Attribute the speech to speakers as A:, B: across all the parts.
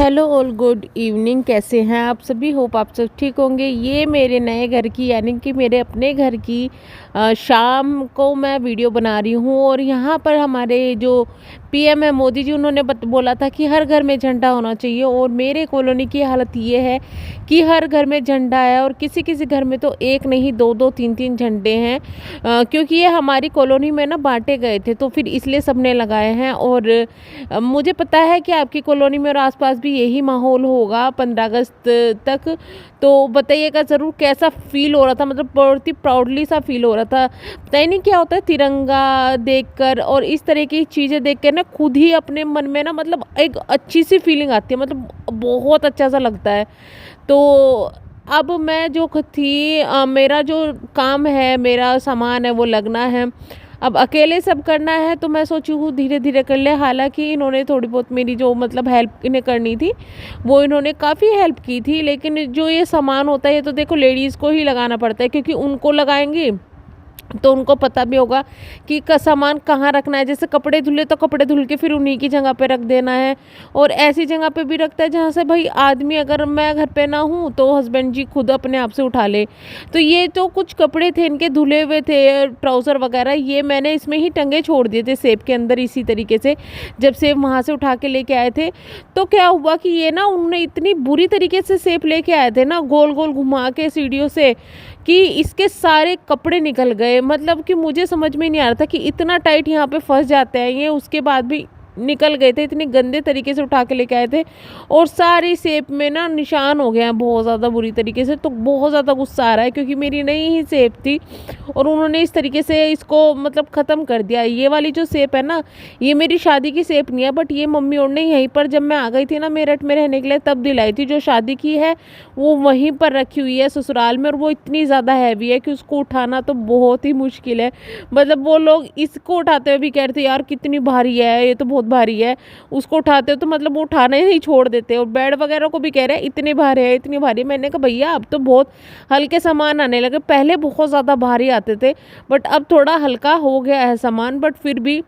A: Hello all good evening. कैसे हैं आप सभी? होप आप सब ठीक होंगे। ये मेरे नए घर की यानी कि मेरे अपने घर की शाम को मैं वीडियो बना रही हूँ। और यहाँ पर हमारे जो पीएम है मोदी जी, उन्होंने बोला था कि हर घर में झंडा होना चाहिए। और मेरे कॉलोनी की हालत ये है कि हर घर में झंडा है और किसी किसी घर में तो एक नहीं दो दो तीन तीन झंडे हैं। क्योंकि ये हमारी कॉलोनी में ना बांटे गए थे, तो फिर इसलिए सबने लगाए हैं। और मुझे पता है कि आपकी कॉलोनी में और आसपास भी यही माहौल होगा 15 अगस्त तक। तो बताइएगा ज़रूर कैसा फील हो रहा था। मतलब बहुत ही प्राउडली सा फील हो रहा था। पता ही नहीं क्या होता है तिरंगा देखकर और इस तरह की चीज़ें देख कर ना खुद ही अपने मन में ना मतलब एक अच्छी सी फीलिंग आती है। मतलब बहुत अच्छा सा लगता है। तो अब मैं जो थी मेरा जो काम है, मेरा सामान है वो लगना है। अब अकेले सब करना है तो मैं सोची हूँ धीरे धीरे कर ले। हालांकि इन्होंने थोड़ी बहुत मेरी जो मतलब हेल्प इन्हें करनी थी वो इन्होंने काफ़ी हेल्प की थी। लेकिन जो ये सामान होता है ये तो देखो लेडीज़ को ही लगाना पड़ता है, क्योंकि उनको लगाएंगी तो उनको पता भी होगा कि का सामान कहाँ रखना है। जैसे कपड़े धुले तो कपड़े धुल के फिर उन्हीं की जगह पे रख देना है। और ऐसी जगह पे भी रखता है जहाँ से भाई आदमी, अगर मैं घर पे ना हूँ तो हस्बैंड जी खुद अपने आप से उठा ले। तो ये तो कुछ कपड़े थे इनके धुले हुए थे, ट्राउज़र वगैरह, ये मैंने इसमें ही टंगे छोड़ दिए थे सेब के अंदर। इसी तरीके से जब सेब वहाँ से उठा के लेके आए थे तो क्या हुआ कि ये ना उन्होंने इतनी बुरी तरीके से सेब लेके आए थे ना, गोल गोल घुमा के सीढ़ियों से, कि इसके सारे कपड़े निकल गए। मतलब कि मुझे समझ में नहीं आ रहा था कि इतना टाइट यहाँ पे फंस जाते हैं ये, उसके बाद भी निकल गए थे। इतने गंदे तरीके से उठा के लेके आए थे और सारी सेब में ना निशान हो गए हैं बहुत ज़्यादा बुरी तरीके से। तो बहुत ज़्यादा गुस्सा आ रहा है क्योंकि मेरी नई ही सेब थी और उन्होंने इस तरीके से इसको मतलब ख़त्म कर दिया। ये वाली जो सेब है ना, ये मेरी शादी की सेब नहीं है, बट ये मम्मी और ने यहीं पर जब मैं आ गई थी ना मेरठ में रहने के लिए तब दिलाई थी। जो शादी की है वो वहीं पर रखी हुई है ससुराल में, और वो इतनी ज़्यादा हैवी है कि उसको उठाना तो बहुत ही मुश्किल है। मतलब वो लोग इसको उठाते हुए भी कह रहे थे यार कितनी भारी है, ये तो बहुत भारी है। उसको उठाते हो तो मतलब वो उठाना ही नहीं छोड़ देते। और बेड वगैरह को भी कह रहे हैं इतने भारी है इतनी भारी है। मैंने कहा भैया अब तो बहुत हल्के सामान आने लगे, पहले बहुत ज़्यादा भारी आते थे बट अब थोड़ा हल्का हो गया है सामान। बट फिर भी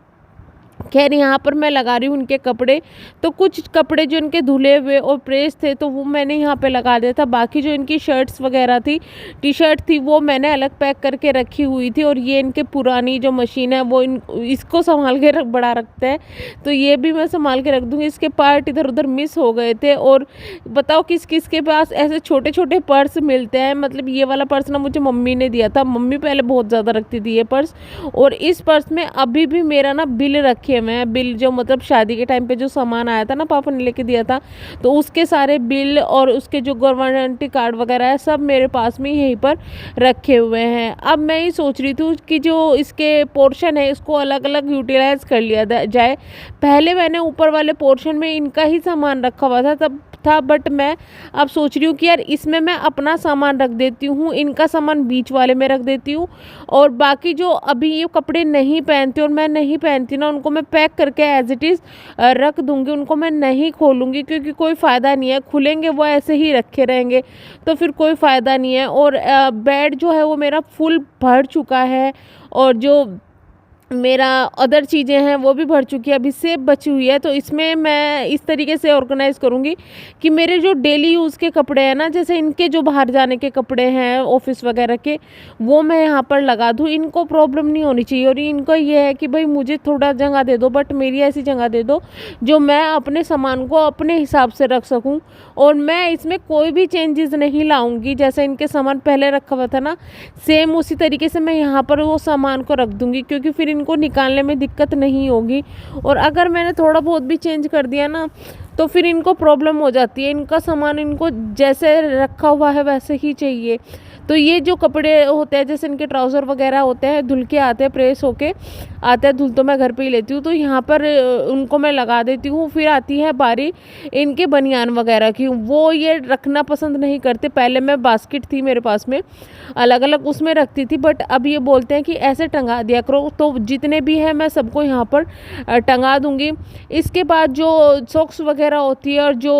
A: खैर यहाँ पर मैं लगा रही हूँ उनके कपड़े। तो कुछ कपड़े जो इनके धुले हुए और प्रेस थे तो वो मैंने यहाँ पे लगा दिया था। बाकी जो इनकी शर्ट्स वगैरह थी, टी शर्ट थी, वो मैंने अलग पैक करके रखी हुई थी। और ये इनके पुरानी जो मशीन है वो इसको संभाल के बड़ा रखता है, तो ये भी मैं संभाल के रख दूँगी। इसके पार्ट इधर उधर मिस हो गए थे। और बताओ किस किस के पास ऐसे छोटे छोटे पर्स मिलते हैं। मतलब ये वाला पर्स ना मुझे मम्मी ने दिया था, मम्मी पहले बहुत ज़्यादा रखती थी ये पर्स। और इस पर्स में अभी भी मेरा ना बिल रखे मैं बिल जो मतलब शादी के टाइम पे जो सामान आया था ना पापा ने लेके दिया था, तो उसके सारे बिल और उसके जो गवर्नमेंट कार्ड वगैरह है सब मेरे पास में यहीं पर रखे हुए हैं। अब मैं ये सोच रही थी कि जो इसके पोर्शन है इसको अलग अलग यूटिलाइज कर लिया जाए। पहले मैंने ऊपर वाले पोर्शन में इनका ही सामान रखा हुआ था तब था, बट मैं अब सोच रही हूँ कि यार इसमें मैं अपना सामान रख देती हूँ, इनका सामान बीच वाले में रख देती हूँ। और बाकी जो अभी ये कपड़े नहीं पहनती और मैं नहीं पहनती ना उनको मैं पैक करके एज इट इज़ रख दूँगी। उनको मैं नहीं खोलूँगी क्योंकि कोई फ़ायदा नहीं है, खुलेंगे वो ऐसे ही रखे रहेंगे तो फिर कोई फ़ायदा नहीं है। और बेड जो है वो मेरा फुल भर चुका है और जो मेरा अदर चीज़ें हैं वो भी भर चुकी है, अभी सेब बची हुई है। तो इसमें मैं इस तरीके से ऑर्गेनाइज़ करूँगी कि मेरे जो डेली यूज़ के कपड़े हैं ना, जैसे इनके जो बाहर जाने के कपड़े हैं ऑफिस वगैरह के, वो मैं यहाँ पर लगा दूँ। इनको प्रॉब्लम नहीं होनी चाहिए। और इनको ये है कि भाई मुझे थोड़ा जगह दे दो, बट मेरी ऐसी जगह दे दो जो मैं अपने सामान को अपने हिसाब से रख सकूँ। और मैं इसमें कोई भी चेंजेस नहीं लाऊंगी। जैसे इनके सामान पहले रखा हुआ था ना, सेम उसी तरीके से मैं यहाँ पर वो सामान को रख दूँगी, क्योंकि फिर इनको निकालने में दिक्कत नहीं होगी। और अगर मैंने थोड़ा बहुत भी चेंज कर दिया ना तो फिर इनको प्रॉब्लम हो जाती है। इनका सामान इनको जैसे रखा हुआ है वैसे ही चाहिए। तो ये जो कपड़े होते हैं जैसे इनके ट्राउज़र वगैरह होते हैं धुल के आते हैं, प्रेस होके आते हैं, धुल तो मैं घर पे ही लेती हूँ, तो यहाँ पर उनको मैं लगा देती हूँ। फिर आती है बारी इनके बनियान वगैरह की, वो ये रखना पसंद नहीं करते। पहले मैं बास्केट थी मेरे पास में अलग अलग उसमें रखती थी, बट अब ये बोलते हैं कि ऐसे टंगा दिया करो। तो जितने भी हैं मैं सबको यहाँ पर टंगा दूँगी। इसके बाद जो सॉक्स वगैरह होती है और जो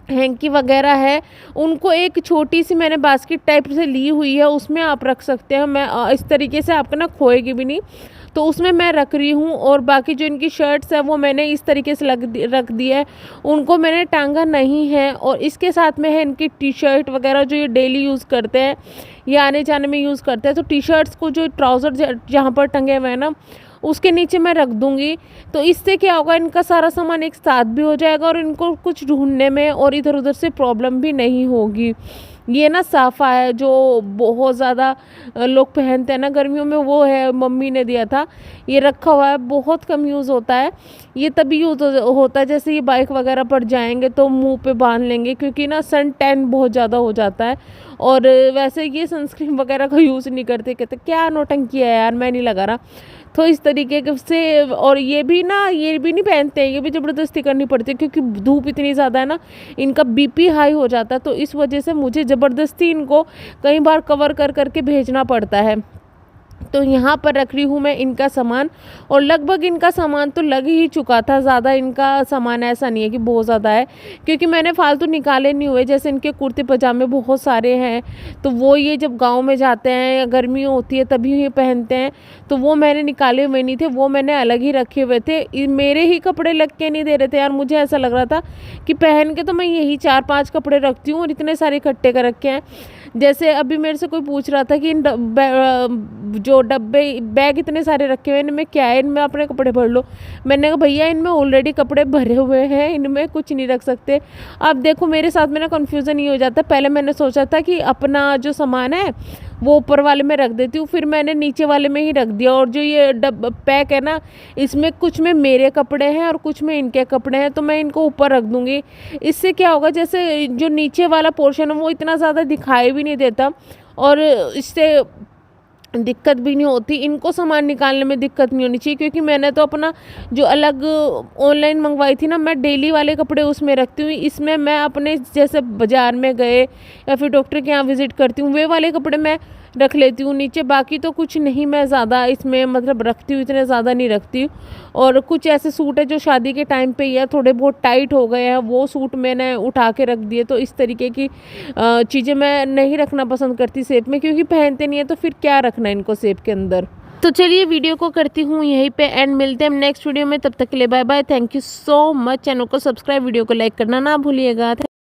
A: हैंकी वगैरह है उनको एक छोटी सी मैंने बास्केट टाइप से ली हुई है, उसमें आप रख सकते हैं। मैं इस तरीके से आपको ना खोएगी भी नहीं। तो उसमें मैं रख रही हूँ। और बाकी जो इनकी शर्ट्स है वो मैंने इस तरीके से रख दी है, उनको मैंने टांगा नहीं है। और इसके साथ में है इनकी टी शर्ट वगैरह जो ये डेली यूज़ करते हैं या आने जाने में यूज़ करते हैं। तो टी शर्ट्स को जो ट्राउज़र जहाँ पर टंगे हुए हैं ना, उसके नीचे मैं रख दूँगी। तो इससे क्या होगा, इनका सारा सामान एक साथ भी हो जाएगा और इनको कुछ ढूंढने में और इधर उधर से प्रॉब्लम भी नहीं होगी। ये ना साफ़ा है जो बहुत ज़्यादा लोग पहनते हैं ना गर्मियों में, वो है, मम्मी ने दिया था, ये रखा हुआ है, बहुत कम यूज़ होता है। ये तभी यूज़ होता है जैसे ये बाइक वगैरह पर जाएंगे तो मुंह पे बांध लेंगे, क्योंकि ना सन टैन बहुत ज़्यादा हो जाता है। और वैसे ये सनस्क्रीन वगैरह का यूज़ नहीं करते, कहते क्या नौटंकी है यार, मैं नहीं लगा रहा। तो इस तरीके से, और ये भी नहीं पहनते हैं, ये भी ज़बरदस्ती करनी पड़ती है, क्योंकि धूप इतनी ज़्यादा है ना, इनका बीपी हाई हो जाता है। तो इस वजह से मुझे ज़बरदस्ती इनको कई बार कवर कर करके भेजना पड़ता है। तो यहाँ पर रख रही हूँ मैं इनका सामान, और लगभग इनका सामान तो लग ही चुका था। ज़्यादा इनका सामान ऐसा नहीं है कि बहुत ज़्यादा है, क्योंकि मैंने फालतू निकाले नहीं हुए। जैसे इनके कुर्ते पजामे बहुत सारे हैं, तो वो ये जब गांव में जाते हैं या गर्मी होती है तभी ये पहनते हैं, तो वो मैंने निकाले हुए नहीं थे, वो मैंने अलग ही रखे हुए थे। मेरे ही कपड़े लग के नहीं दे रहे थे यार, मुझे ऐसा लग रहा था कि पहन के तो मैं यही 4-5 कपड़े रखती हूँ और इतने सारे इकट्ठे कर रखे हैं। जैसे अभी मेरे से कोई पूछ रहा था कि इन जो डब्बे बैग इतने सारे रखे हुए हैं, इनमें क्या है, इनमें अपने कपड़े भर लो। मैंने कहा भैया इनमें ऑलरेडी कपड़े भरे हुए हैं, इनमें कुछ नहीं रख सकते। अब देखो मेरे साथ में ना कन्फ्यूज़न ये हो जाता है, पहले मैंने सोचा था कि अपना जो सामान है वो ऊपर वाले में रख देती हूँ, फिर मैंने नीचे वाले में ही रख दिया। और जो ये पैक है ना, इसमें कुछ में मेरे कपड़े हैं और कुछ में इनके कपड़े हैं, तो मैं इनको ऊपर रख दूँगी। इससे क्या होगा, जैसे जो नीचे वाला पोर्शन है वो इतना ज़्यादा दिखाई भी नहीं देता और इससे दिक्कत भी नहीं होती। इनको सामान निकालने में दिक्कत नहीं होनी चाहिए, क्योंकि मैंने तो अपना जो अलग ऑनलाइन मंगवाई थी ना, मैं डेली वाले कपड़े उसमें रखती हूँ। इसमें मैं अपने जैसे बाज़ार में गए या फिर डॉक्टर के यहाँ विज़िट करती हूँ, वे वाले कपड़े मैं रख लेती हूँ नीचे। बाकी तो कुछ नहीं मैं ज़्यादा इसमें मतलब रखती हूँ, इतने ज़्यादा नहीं रखती हूँ। और कुछ ऐसे सूट है जो शादी के टाइम पे या थोड़े बहुत टाइट हो गए हैं, वो सूट मैंने उठा के रख दिए। तो इस तरीके की चीज़ें मैं नहीं रखना पसंद करती सेफ में, क्योंकि पहनते नहीं है तो फिर क्या रखना इनको सेफ के अंदर। तो चलिए वीडियो को करती हूँ यहीं पे एंड, मिलते हैं नेक्स्ट वीडियो में। तब तक के लिए bye bye, thank you so much. Channel को सब्सक्राइब, वीडियो को लाइक करना ना भूलिएगा।